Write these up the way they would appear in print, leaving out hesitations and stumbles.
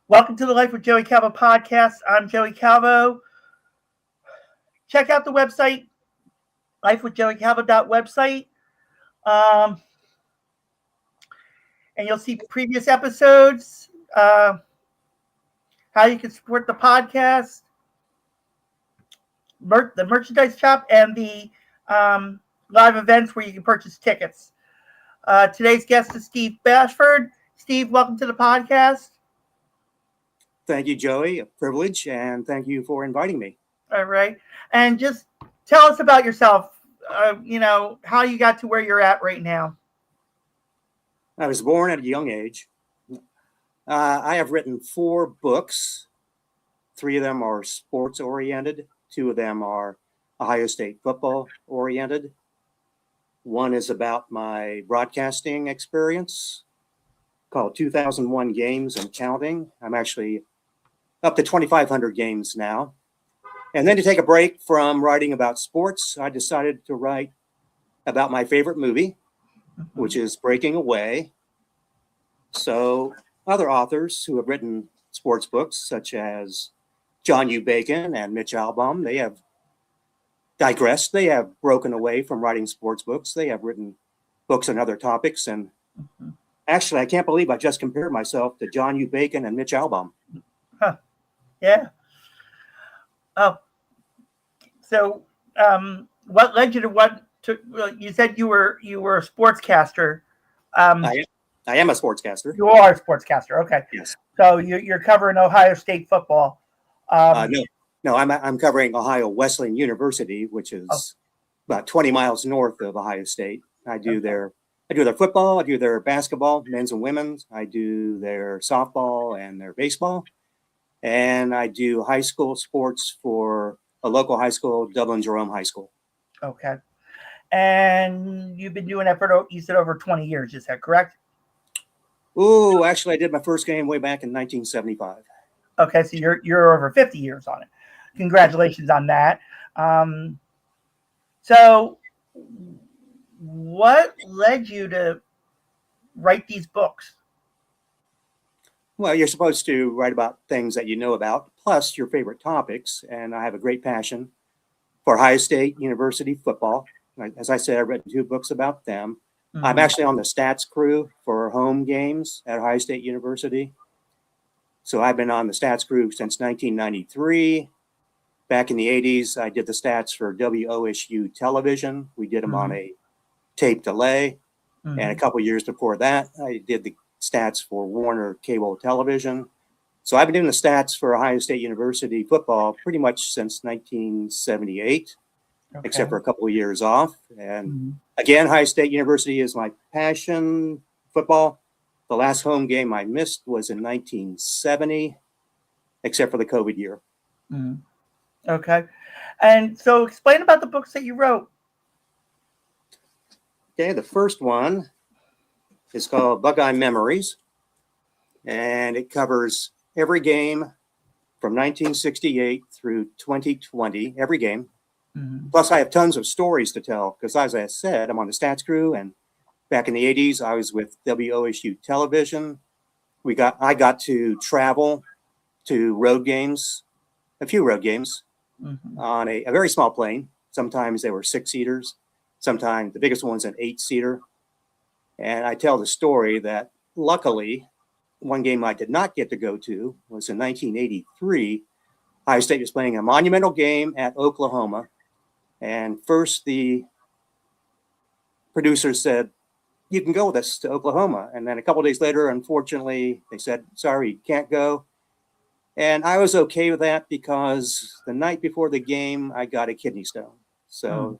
Welcome to the Life with Joey Calvo podcast. I'm Joey Calvo. Check out the website, lifewithjoeycalvo.website. And you'll see previous episodes, how you can support the podcast, the merchandise shop, and the live events where you can purchase tickets. Today's guest is Steve Basford. Steve, welcome to the podcast. Thank you, Joey. A privilege, and thank you for inviting me. All right. And just tell us about yourself, how you got to where you're at right now. I was born at a young age. I have written 4 books. 3 of them are sports-oriented. 2 of them are Ohio State football-oriented. 1 is about my broadcasting experience, called 2001 Games and Counting. I'm actually up to 2,500 games now. And then to take a break from writing about sports, I decided to write about my favorite movie, which is Breaking Away. So other authors who have written sports books, such as John U. Bacon and Mitch Albom, they have digressed. They have broken away from writing sports books. They have written books on other topics. And actually, I can't believe I just compared myself to John U. Bacon and Mitch Albom. Huh. Yeah. Oh. So, what led you to you said you were a sportscaster. I am a sportscaster. You are a sportscaster. Okay. Yes. So you're covering Ohio State football. No, I'm covering Ohio Wesleyan University, which is about 20 miles north of Ohio State. I do their football, I do their basketball, men's and women's. I do their softball and their baseball. And I do high school sports for a local high school, Dublin Jerome High School. Okay. And you've been doing that for, you said, over 20 years. Is that correct? Oh, actually, I did my first game way back in 1975. Okay, so you're over 50 years on it. Congratulations on that. So what led you to write these books? Well, you're supposed to write about things that you know about, plus your favorite topics. And I have a great passion for Ohio State University football. As I said, I've written 2 books about them. Mm-hmm. I'm actually on the stats crew for home games at Ohio State University. So I've been on the stats crew since 1993. Back in the 80s, I did the stats for WOSU television. We did them on a tape delay. And a couple years before that, I did the stats for Warner Cable Television. So I've been doing the stats for Ohio State University football pretty much since 1978, except for a couple of years off. And again, Ohio State University is my passion, football. The last home game I missed was in 1970, except for the COVID year. Okay. And so explain about the books that you wrote. Okay, the first one is called Buckeye Memories, and it covers every game from 1968 through 2020, every game. Plus, I have tons of stories to tell because, as I said, I'm on the stats crew, and back in the 80s, I was with WOSU television. I got to travel to road games, a few road games, on a very small plane. Sometimes they were 6-seaters. Sometimes the biggest one's an 8-seater. And I tell the story that luckily, one game I did not get to go to was in 1983. Ohio State was playing a monumental game at Oklahoma. And first the producers said, you can go with us to Oklahoma. And then a couple of days later, unfortunately, they said, sorry, you can't go. And I was okay with that because the night before the game, I got a kidney stone. So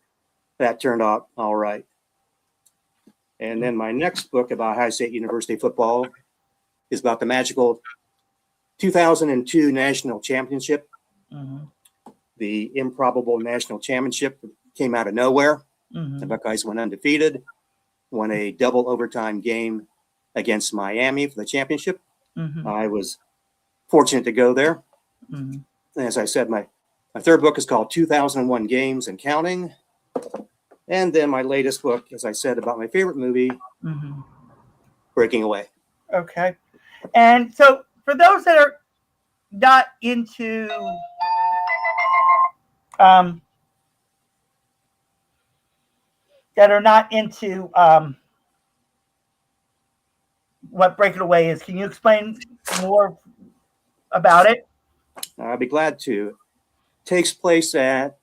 that turned out all right. And then my next book about Ohio State University football is about the magical 2002 national championship. The improbable national championship came out of nowhere. The Buckeyes went undefeated, won a double overtime game against Miami for the championship. I was fortunate to go there. As I said, my third book is called 2001 Games and Counting. And then my latest book, as I said, about my favorite movie, Breaking Away. Okay. And so for those that are not into um, that are not into what Break It Away is, can you explain more about it? I'd be glad to. It takes place at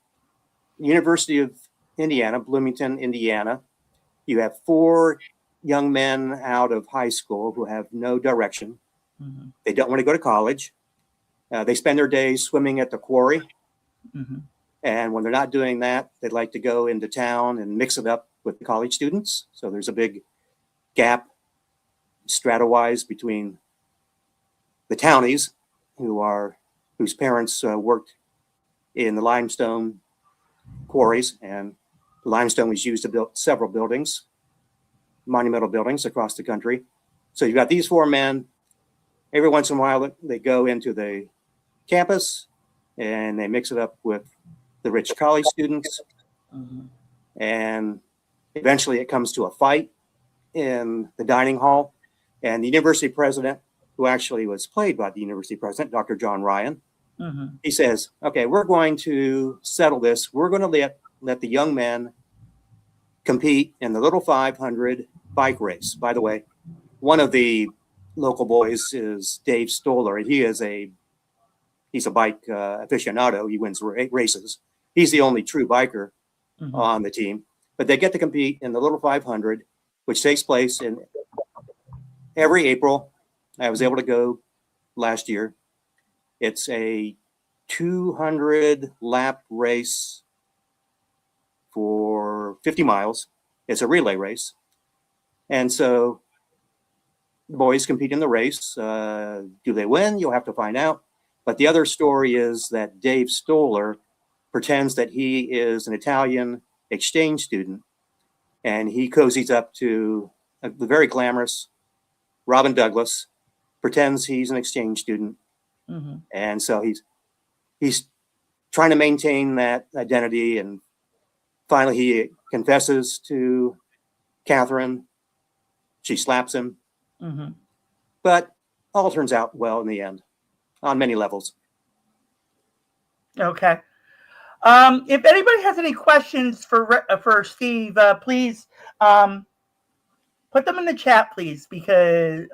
University of Indiana, Bloomington, Indiana. You have 4 young men out of high school who have no direction. Mm-hmm. They don't want to go to college. They spend their days swimming at the quarry. Mm-hmm. And when they're not doing that, they'd like to go into town and mix it up with the college students. So there's a big gap strata-wise between the townies whose parents worked in the limestone quarries, and the limestone was used to build several buildings, monumental buildings across the country. So you've got these 4 men. Every once in a while, they go into the campus and they mix it up with the rich college students. Mm-hmm. And eventually it comes to a fight in the dining hall. And the university president, who actually was played by the university president, Dr. John Ryan, Mm-hmm. he says, okay, we're going to settle this. We're going to let the young men compete in the Little 500 bike race. By the way, one of the local boys is Dave Stoller, and he's a bike aficionado. He wins races. He's the only true biker Mm-hmm. on the team. But they get to compete in the Little 500, which takes place in every April. I was able to go last year. It's a 200 lap race for 50 miles. It's a relay race. And so the boys compete in the race. Do they win? You'll have to find out. But the other story is that Dave Stoller pretends that he is an Italian exchange student, and he cozies up to the very glamorous Robin Douglas, pretends he's an exchange student. Mm-hmm. And so he's trying to maintain that identity. And finally, he confesses to Catherine. She slaps him. Mm-hmm. But all turns out well in the end on many levels. Okay. If anybody has any questions for Steve, please put them in the chat, please, because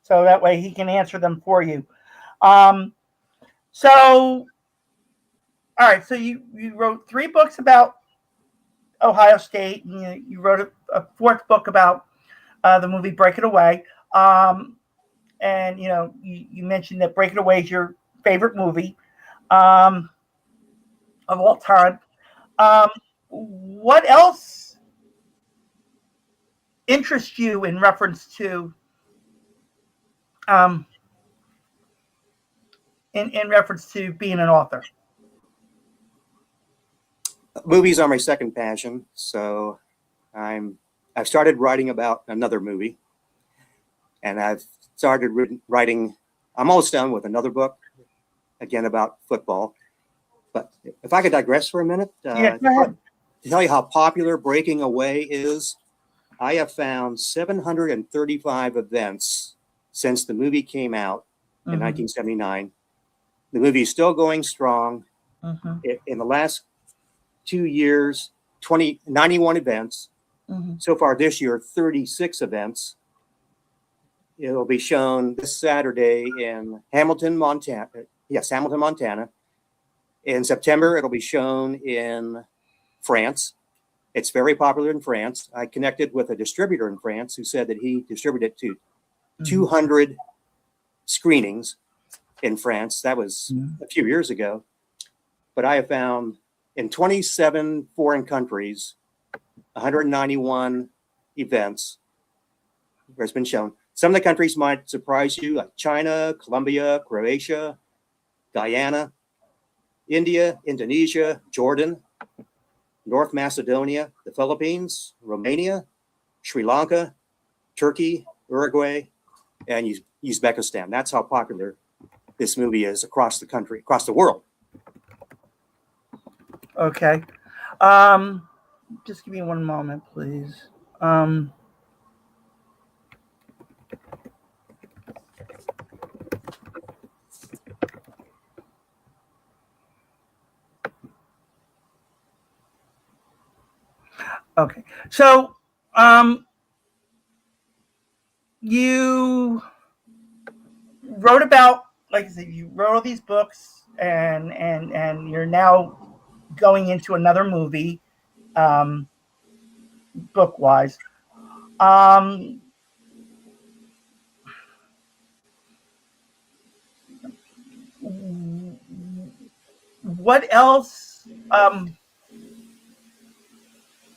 so that way he can answer them for you. So, all right. So you wrote 3 books about Ohio State, and you wrote a 4th book about the movie Break It Away. And you mentioned that Break It Away is your favorite movie of all time. What else interests you in reference to um, in reference to being an author? Movies are my second passion. So I've started writing about another movie, and I've started writing. I'm almost done with another book, again about football. But if I could digress for a minute, Yeah, go ahead. to tell you how popular Breaking Away is, I have found 735 events since the movie came out in 1979. The movie is still going strong. Mm-hmm. In the last 2 years, 91 events. Mm-hmm. So far this year, 36 events. It'll be shown this Saturday in Hamilton, Montana. Yes, Hamilton, Montana. In September, it'll be shown in France. It's very popular in France. I connected with a distributor in France who said that he distributed to 200 screenings in France. That was a few years ago. But I have found in 27 foreign countries, 191 events where it's been shown. Some of the countries might surprise you, like China, Colombia, Croatia, Guyana, India, Indonesia, Jordan, North Macedonia, the Philippines, Romania, Sri Lanka, Turkey, Uruguay, and Uzbekistan. That's how popular this movie is across the country, across the world. Okay. Just give me one moment, please. Okay. So, you wrote about, like I said, you wrote all these books, and you're now going into another movie, um, book wise. Um, what else?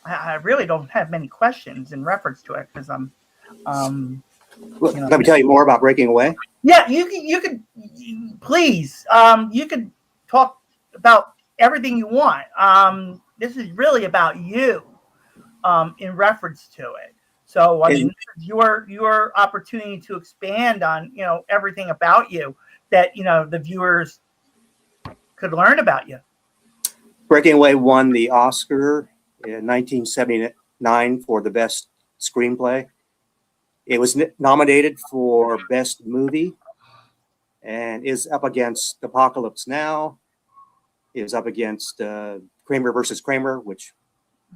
I really don't have many questions in reference to it because um, Well, you know, let me tell you more about Breaking Away. yeah, you could please, you could talk about everything you want. This is really about you, in reference to it. So, I mean, And this is your opportunity to expand on everything about you that the viewers could learn about you. Breaking Away won the Oscar in 1979 for the best screenplay. It was nominated for best movie and is up against Apocalypse Now. Is up against Kramer versus Kramer, which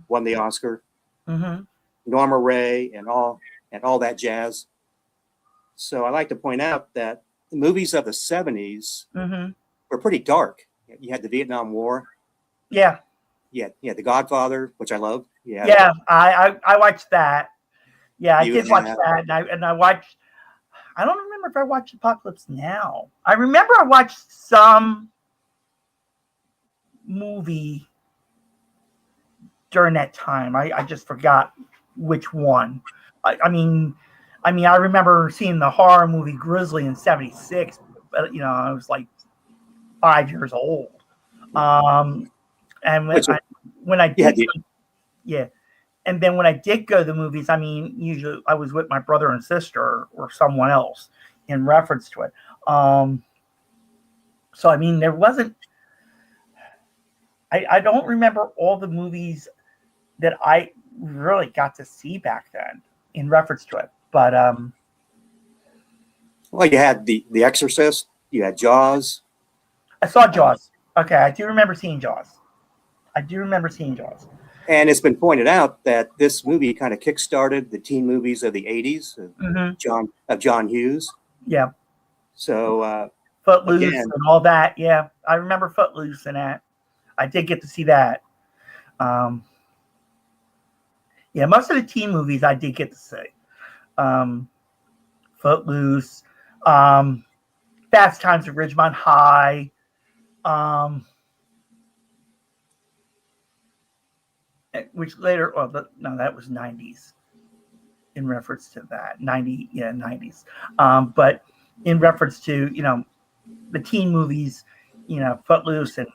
won the Oscar. Mm-hmm. Norma Ray and all that jazz. So I like to point out that the movies of the 70s Mm-hmm. were pretty dark. You had the Vietnam War. Yeah. You had The Godfather, which I loved. Yeah. I watched that. Yeah, I You did watch have that, and I watched. I don't remember if I watched Apocalypse Now. I remember I watched some movie during that time. I just forgot which one. I remember seeing the horror movie Grizzly in '76, but I was like 5 years old. Um, and which when I you had did, the yeah, and then when I did go to the movies, I mean, usually I was with my brother and sister or someone else in reference to it. So I mean, there wasn't. I don't remember all the movies that I really got to see back then in reference to it. But well, you had the Exorcist, you had Jaws. I saw Uh, Jaws. Okay, I do remember seeing Jaws. I do remember seeing Jaws. and it's been pointed out that this movie kind of kickstarted the teen movies of the 80s Mm-hmm. of John Hughes. Yeah, So Footloose again, and all that. Yeah, I remember Footloose and that. I did get to see that. Um, yeah, most of the teen movies I did get to see. Um, Footloose, um, Fast Times at Ridgemont High. Um, which later, no, that was '90s. In reference to that 90s, but in reference to the teen movies, Footloose and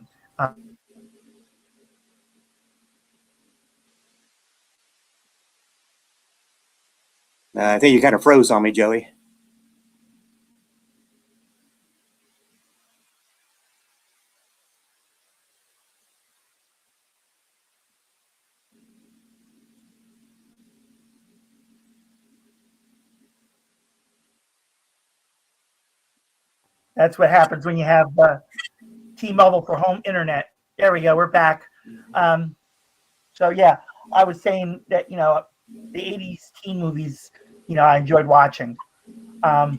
I think you kind of froze on me, Joey. that's what happens when you have T-Mobile for home internet. There we go, we're back. um, so yeah, I was saying that the '80s teen movies I enjoyed watching. um,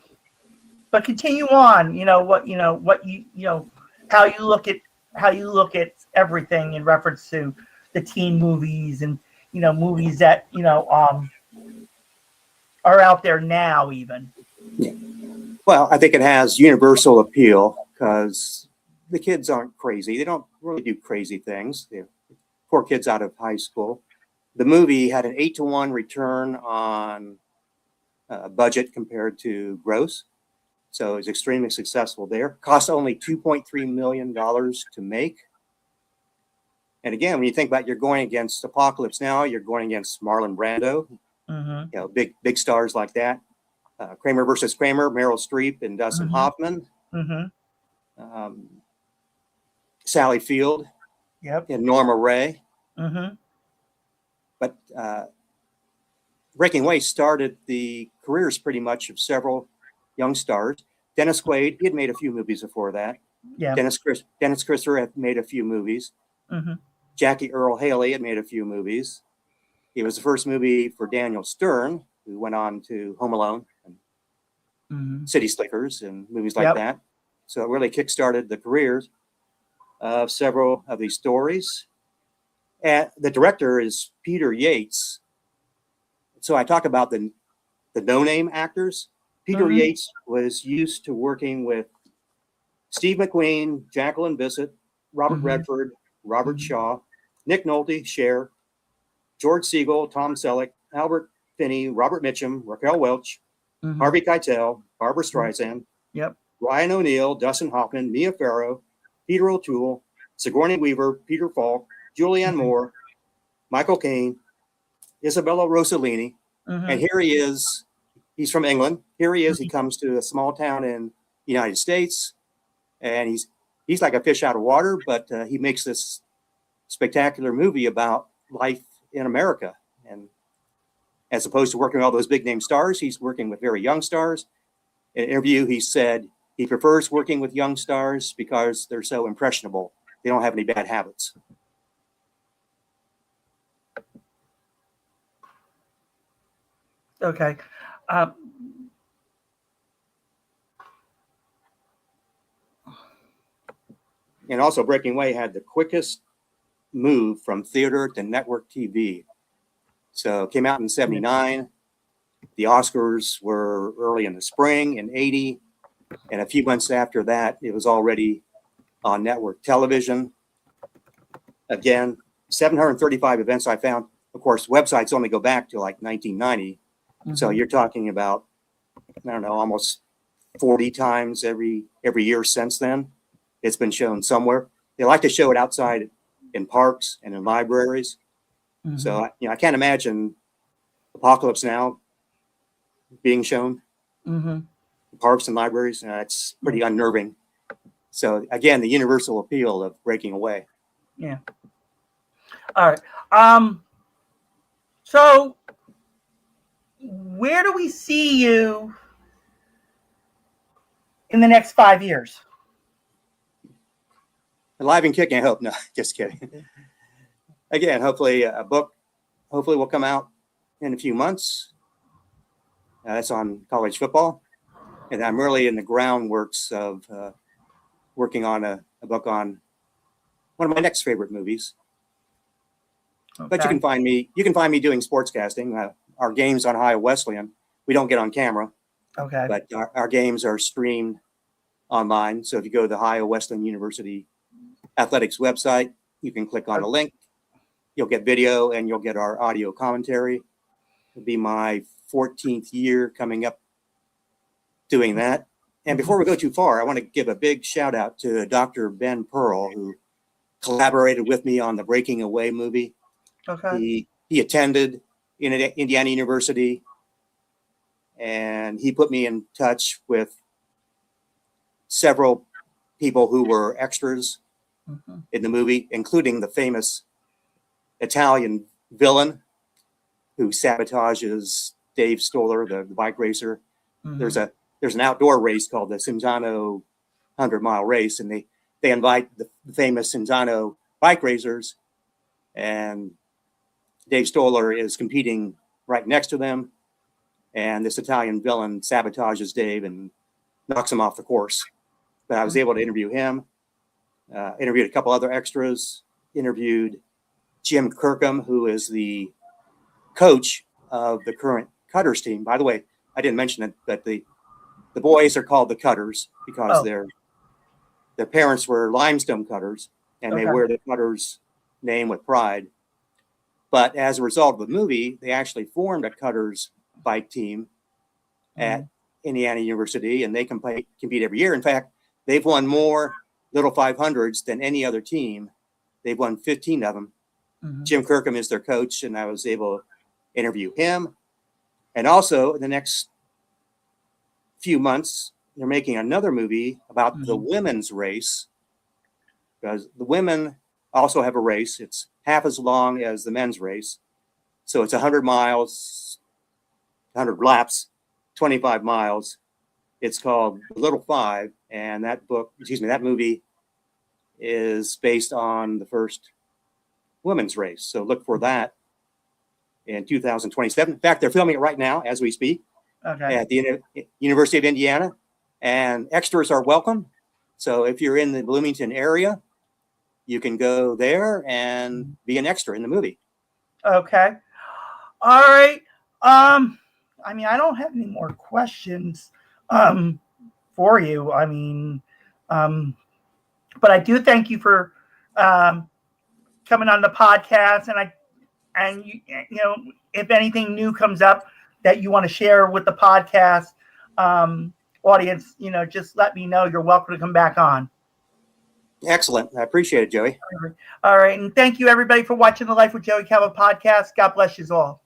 but continue on. What how you look at everything in reference to the teen movies and movies that are out there now even. Yeah. Well, I think it has universal appeal because the kids aren't crazy. They don't really do crazy things. They're poor kids out of high school. The movie had an 8-to-1 return on budget compared to gross. So it's extremely successful there. Cost only $2.3 million to make. And again, when you think about you're going against Apocalypse Now, you're going against Marlon Brando, Mm-hmm. big stars like that. Kramer versus Kramer, Meryl Streep and Dustin Mm-hmm. Hoffman, Mm-hmm. um, Sally Field Yep. and Norma Ray. Mm-hmm. But Breaking Away started the careers pretty much of several young stars. Dennis Quaid, he had made a few movies before that. Yeah. Dennis Christopher had made a few movies. Mm-hmm. Jackie Earle Haley had made a few movies. It was the first movie for Daniel Stern, who went on to Home Alone and City Slickers and movies like that. So it really kickstarted the careers of several of these stories. And the director is Peter Yates. So I talk about the no-name actors. Peter Yates was used to working with Steve McQueen, Jacqueline Bisset, Robert Redford, Robert Shaw, Nick Nolte, Cher, George Siegel, Tom Selleck, Albert Finney, Robert Mitchum, Raquel Welch, Harvey Keitel, Barbara Streisand, Ryan O'Neal, Dustin Hoffman, Mia Farrow, Peter O'Toole, Sigourney Weaver, Peter Falk, Julianne Moore, Michael Caine, Isabella Rossellini. And here he is. He's from England. Here he is. He comes to a small town in the United States, and he's like a fish out of water, but he makes this spectacular movie about life in America. And as opposed to working with all those big name stars, he's working with very young stars. In an interview, he said he prefers working with young stars because they're so impressionable. They don't have any bad habits. Okay. And also, Breaking Away had the quickest move from theater to network TV. So it came out in 79. The Oscars were early in the spring in 80. And a few months after that, it was already on network television. Again, 735 events I found. Of course, websites only go back to like 1990. So you're talking about, I don't know, almost 40 times every year since then. It's been shown somewhere. They like to show it outside in parks and in libraries. So, I can't imagine Apocalypse Now being shown in parks and libraries. It's pretty unnerving. So again, the universal appeal of Breaking Away. Yeah. All right. So where do we see you in the next 5 years? Alive and kicking, I hope. No, just kidding. Again, hopefully a book, hopefully will come out in a few months. That's on college football. And I'm really in the groundworks of working on a book on one of my next favorite movies. Okay. But you can find me doing sportscasting. Our games on Ohio Wesleyan, we don't get on camera. Okay. But our games are streamed online. So if you go to the Ohio Wesleyan University Athletics website, you can click on a link. You'll get video and you'll get our audio commentary. It'll be my 14th year coming up doing that. And before we go too far, I want to give a big shout out to Dr. Ben Pearl, who collaborated with me on the Breaking Away movie. Okay. He attended in Indiana University, and he put me in touch with several people who were extras in the movie, including the famous Italian villain who sabotages Dave Stoller, the bike racer. There's an outdoor race called the Cinzano 100-mile race, and they invite the famous Cinzano bike racers, and Dave Stoller is competing right next to them, and this Italian villain sabotages Dave and knocks him off the course. But I was able to interview him, interviewed a couple other extras, interviewed Jim Kirkham, who is the coach of the current Cutters team. By the way, I didn't mention it, but the boys are called the Cutters because their parents were limestone cutters, and they wear the Cutters name with pride. But as a result of the movie, they actually formed a Cutters bike team at Indiana University, and they compete every year. In fact, they've won more Little 500s than any other team. They've won 15 of them. Jim Kirkham is their coach, and I was able to interview him. And also, in the next few months, they're making another movie about the women's race, because the women also have a race. It's half as long as the men's race. So it's 100 miles, 100 laps, 25 miles. It's called Little Five, and that movie is based on the first women's race. So look for that in 2027. In fact, they're filming it right now as we speak Okay. at the University of Indiana, and extras are welcome. So if you're in the Bloomington area, you can go there and be an extra in the movie. Okay. All right. I mean, I don't have any more questions for you. I mean, but I do thank you for coming on the podcast, and you know, if anything new comes up that you want to share with the podcast audience, you know, just let me know. You're welcome to come back on. Excellent. I appreciate it, Joey. All right. And thank you, everybody, for watching the Life with Joey Calvo podcast. God bless you all.